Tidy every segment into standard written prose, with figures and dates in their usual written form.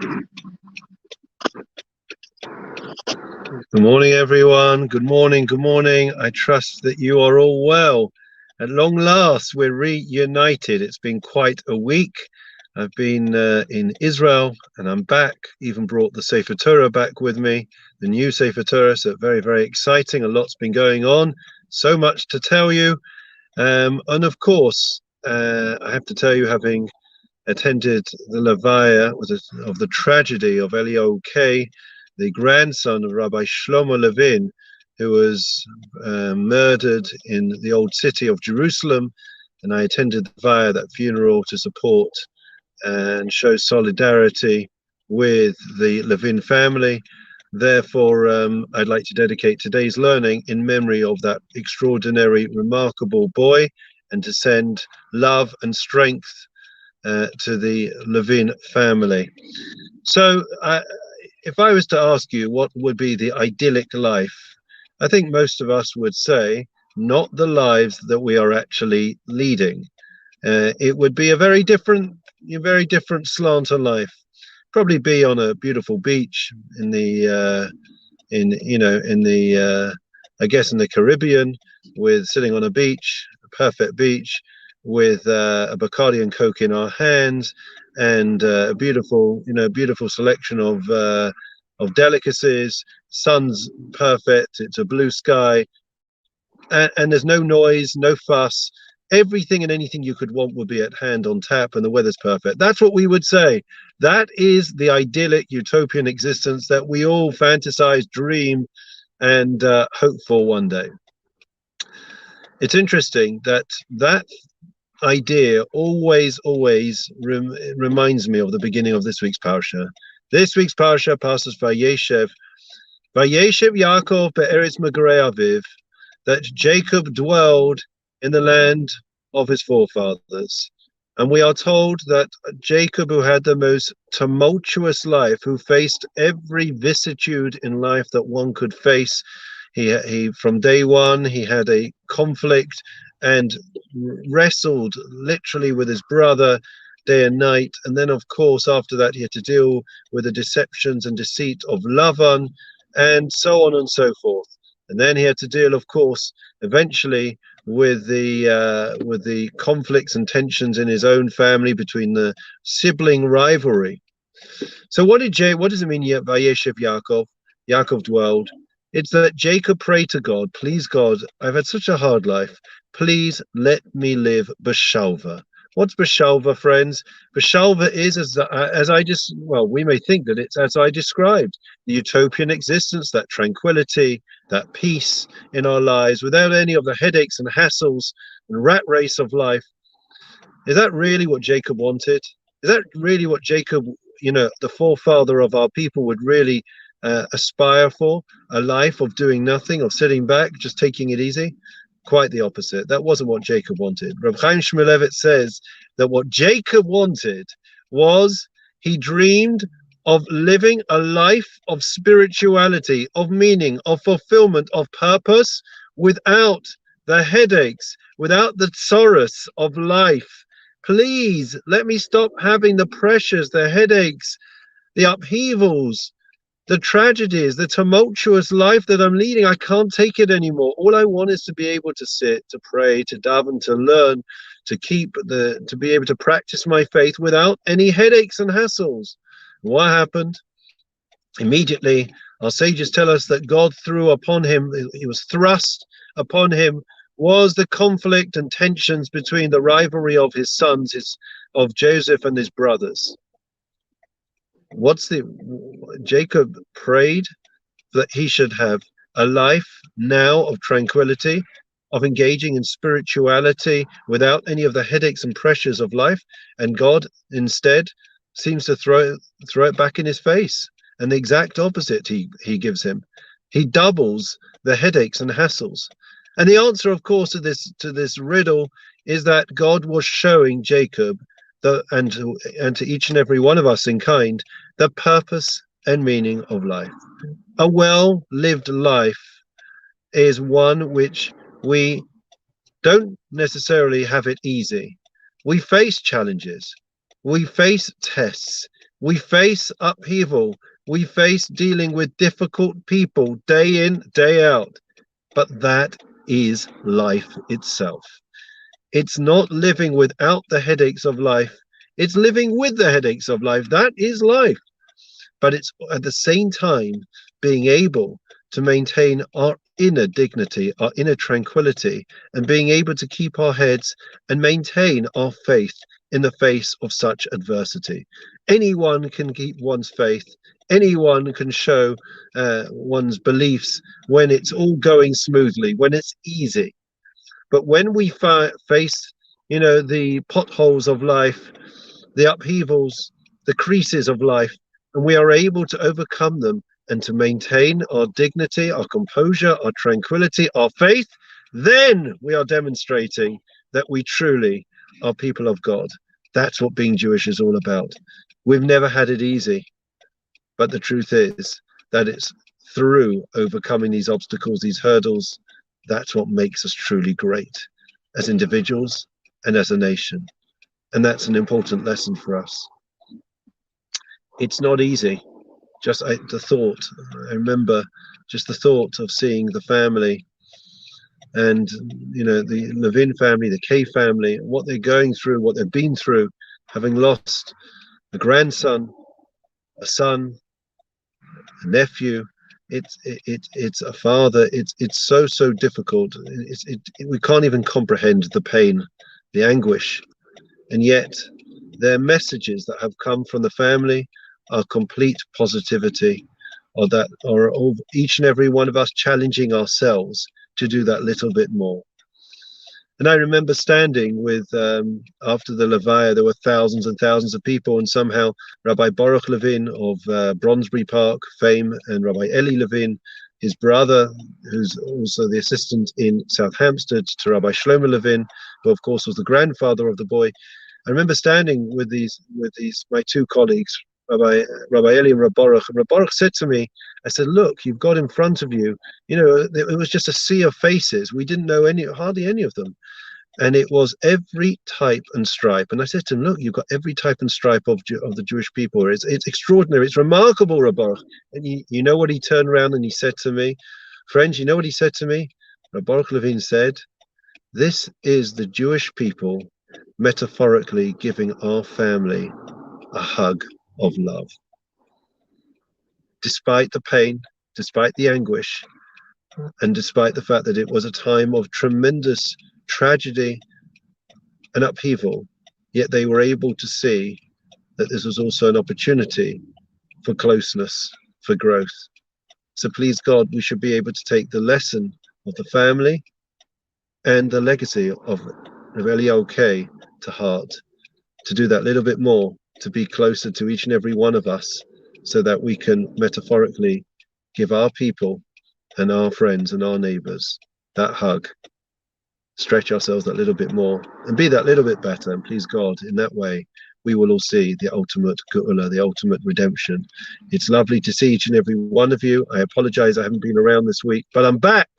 Good morning, everyone. Good morning. Good morning. I trust that you are all well. At long last, we're reunited. It's been quite a week. I've been in Israel and I'm back. Even brought the Sefer Torah back with me, the new Sefer Torah. So very, very exciting. A lot's been going on. So much to tell you. And of course, I have to tell you, having attended the Levaya of the tragedy of Eliyahu K., the grandson of Rabbi Shlomo Levin, who was murdered in the old city of Jerusalem. And I attended via that funeral to support and show solidarity with the Levin family. Therefore, I'd like to dedicate today's learning in memory of that extraordinary, remarkable boy, and to send love and strength to the Levin family. So, if I was to ask you what would be the idyllic life, I think most of us would say not the lives that we are actually leading. It would be a very different slant on life. Probably be on a beautiful beach in the I guess in the Caribbean, with sitting on a beach, a perfect beach, with a Bacardi and Coke in our hands, and a beautiful selection of delicacies. Sun's perfect. It's a blue sky, and there's no noise, no fuss. Everything and anything you could want would be at hand on tap, and the weather's perfect. That's what we would say. That is the idyllic utopian existence that we all fantasize, dream, and hope for one day. It's interesting that idea always reminds me of the beginning of this week's parsha. This week's parsha passes Vayeshev. Vayeshev Yaakov be'eretz Megarei Aviv, that Jacob dwelled in the land of his forefathers. And we are told that Jacob, who had the most tumultuous life, who faced every vicissitude in life that one could face, he from day one, he had a conflict and wrestled literally with his brother day and night. And then, of course, after that, he had to deal with the deceptions and deceit of Lavan, and so on and so forth. And then he had to deal, of course, eventually with the conflicts and tensions in his own family between the sibling rivalry. So what does it mean? Vayeshev Yaakov, Yaakov dwelled. It's that Jacob prayed to God, please God, I've had such a hard life. Please let me live b'shalva. What's b'shalva, friends? B'shalva is we may think that it's as I described, the utopian existence, that tranquility, that peace in our lives, without any of the headaches and hassles and rat race of life. Is that really what Jacob wanted? Is that really what Jacob, the forefather of our people, would really aspire for? A life of doing nothing, of sitting back, just taking it easy? Quite the opposite. That wasn't what Jacob wanted. Reb Chaim Shmulevitz says that what Jacob wanted was, he dreamed of living a life of spirituality, of meaning, of fulfillment, of purpose, without the headaches, without the sorrows of life. Please let me stop having the pressures, the headaches, the upheavals, the tragedies, the tumultuous life that I'm leading. I can't take it anymore. All I want is to be able to sit, to pray, to daven, to learn, to be able to practice my faith without any headaches and hassles. What happened? Immediately, our sages tell us that God threw upon him, he was thrust upon him, was the conflict and tensions between the rivalry of his sons, of Joseph and his brothers. Jacob prayed that he should have a life now of tranquility, of engaging in spirituality without any of the headaches and pressures of life, and God instead seems to throw it back in his face, and the exact opposite he gives him. He doubles the headaches and hassles. And the answer, of course, to this riddle is that God was showing Jacob and to each and every one of us in kind, the purpose and meaning of life. A well-lived life is one which we don't necessarily have it easy. We face challenges. We face tests. We face upheaval. We face dealing with difficult people day in, day out. But that is life itself. It's not living without the headaches of life. It's living with the headaches of life. That is life. But it's at the same time being able to maintain our inner dignity, our inner tranquility, and being able to keep our heads and maintain our faith in the face of such adversity. Anyone can keep one's faith. Anyone can show one's beliefs when it's all going smoothly, when it's easy. But when we face, the potholes of life, the upheavals, the creases of life, and we are able to overcome them and to maintain our dignity, our composure, our tranquility, our faith, then we are demonstrating that we truly are people of God. That's what being Jewish is all about. We've never had it easy, but the truth is that it's through overcoming these obstacles, these hurdles, that's what makes us truly great as individuals and as a nation. And that's an important lesson for us. It's not easy. Just the thought, I remember just the thought of seeing the family and, the Levin family, the K family, what they're going through, what they've been through, having lost a grandson, a son, a nephew. It's a father. It's so difficult. We can't even comprehend the pain, the anguish, and yet their messages that have come from the family are complete positivity, or that are of each and every one of us challenging ourselves to do that little bit more. And I remember standing with, after the Levaya, there were thousands and thousands of people, and somehow Rabbi Baruch Levin of Bronsbury Park fame, and Rabbi Eli Levin, his brother, who's also the assistant in South Hampstead to Rabbi Shlomo Levin, who of course was the grandfather of the boy. I remember standing with my two colleagues, Rabbi Eli and Rabbi Baruch. And Rabbi Baruch said to me, I said, look, you've got in front of you, it was just a sea of faces. We didn't know hardly any of them. And it was every type and stripe. And I said to him, look, you've got every type and stripe of the Jewish people. It's extraordinary. It's remarkable, Rabbi Baruch. And you know what he turned around and he said to me? Friends, you know what he said to me? Rabbi Baruch Levin said, this is the Jewish people metaphorically giving our family a hug of love. Despite the pain, despite the anguish, and despite the fact that it was a time of tremendous tragedy and upheaval, yet they were able to see that this was also an opportunity for closeness, for growth. So please God, we should be able to take the lesson of the family and the legacy of Eliyahu K to heart, to do that little bit more, to be closer to each and every one of us, so that we can metaphorically give our people and our friends and our neighbors that hug, stretch ourselves that little bit more, and be that little bit better. And please God, in that way, we will all see the ultimate geula, the ultimate redemption. It's lovely to see each and every one of you. I apologize I haven't been around this week, but I'm back.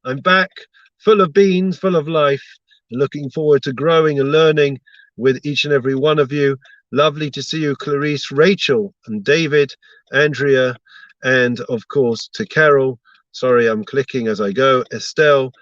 I'm back, full of beans, full of life, and looking forward to growing and learning with each and every one of you. Lovely to see you, Clarice, Rachel, and David, Andrea, and of course to Carol. Sorry, I'm clicking as I go. Estelle,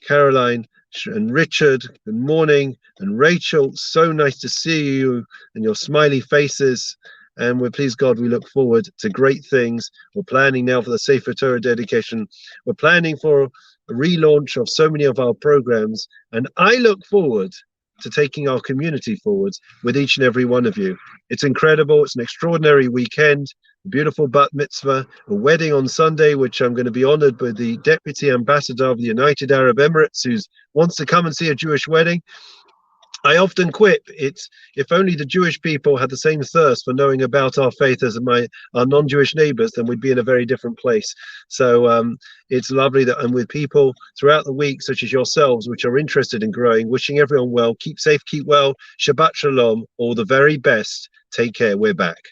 Caroline, and Richard. Good morning. And Rachel, so nice to see you and your smiley faces. And we're pleased God, we look forward to great things. We're planning now for the Sefer Torah dedication. We're planning for a relaunch of so many of our programs. And I look forward to taking our community forwards with each and every one of you. It's incredible. It's an extraordinary weekend, a beautiful bat mitzvah, a wedding on Sunday, which I'm going to be honored by the Deputy Ambassador of the United Arab Emirates, who wants to come and see a Jewish wedding. I often quip, it's if only the Jewish people had the same thirst for knowing about our faith as our non-Jewish neighbors, then we'd be in a very different place. So it's lovely that I'm with people throughout the week, such as yourselves, which are interested in growing. Wishing everyone well. Keep safe, keep well. Shabbat shalom. All the very best. Take care. We're back.